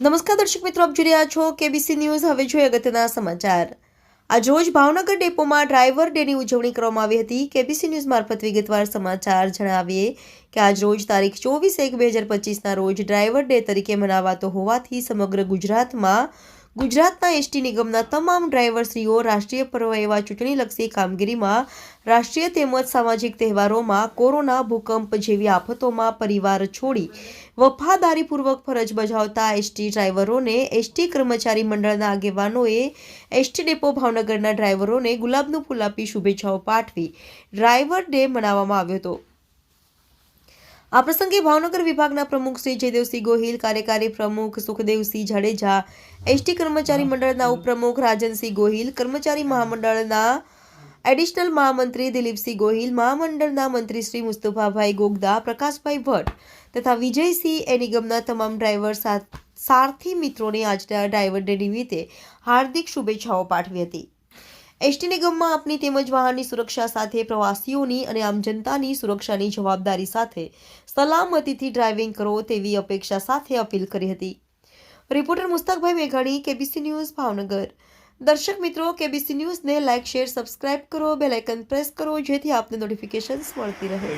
નમસ્કાર દર્શક મિત્રો, આપ જોઈ રહ્યા છો કેબીસી ન્યૂઝ. હવે જોઈએ અગત્યના સમાચાર. આજ રોજ ભાવનગર ડેપોમાં ડ્રાઈવર ડેની ઉજવણી કરવામાં આવી હતી. કેબીસી ન્યૂઝ મારફત વિગતવાર સમાચાર જણાવીએ કે આજ રોજ તારીખ 24/1/2025ના રોજ ડ્રાઈવર ડે તરીકે મનાવાતો હોવાથી સમગ્ર ગુજરાતના એસટી નિગમના તમામ ડ્રાઈવરશ્રીઓ રાષ્ટ્રીય પર્વ એવા ચૂંટણીલક્ષી કામગીરીમાં, રાષ્ટ્રીય તેમજ સામાજિક તહેવારોમાં, કોરોના, ભૂકંપ જેવી આફતોમાં પરિવાર છોડી વફાદારીપૂર્વક ફરજ બજાવતા એસટી ડ્રાઈવરોને એસટી કર્મચારી મંડળના આગેવાનોએ એસટી ડેપો ભાવનગરના ડ્રાઈવરોને ગુલાબનું ફૂલ આપી શુભેચ્છાઓ પાઠવી ડ્રાઈવર ડે મનાવવામાં આવ્યો હતો. આ પ્રસંગે ભાવનગર વિભાગના પ્રમુખ શ્રી જયદેવસિંહ ગોહિલ, કાર્યકારી પ્રમુખ સુખદેવસિંહ જાડેજા, એસટી કર્મચારી મંડળના ઉપપ્રમુખ રાજનસિંહ ગોહિલ, કર્મચારી મહામંડળના એડિશનલ મહામંત્રી દિલીપસિંહ ગોહિલ, મહામંડળના મંત્રી શ્રી મુસ્તફાભાઈ ગોગદા, પ્રકાશભાઈ ભટ્ટ તથા વિજયસિંહ એ નિગમના તમામ ડ્રાઈવર સારથી મિત્રોને આજના ડ્રાઈવર ડે નિમિત્તે હાર્દિક શુભેચ્છાઓ પાઠવી હતી. એસટી નિગમમાં આપની તેમજ વાહનની સુરક્ષા સાથે પ્રવાસીઓની અને આમ જનતાની સુરક્ષાની જવાબદારી સાથે સલામતીથી ડ્રાઇવિંગ કરો તેવી અપેક્ષા સાથે અપીલ કરી હતી. રિપોર્ટર મુસ્તાકભાઈ મેઘાણી, કેબીસી ન્યૂઝ, ભાવનગર. દર્શક મિત્રો, કેબીસી ન્યૂઝને લાઇક, શેર, સબસ્ક્રાઇબ કરો, બેલ આઇકન પ્રેસ કરો જેથી આપને નોટિફિકેશન્સ મળતી રહે.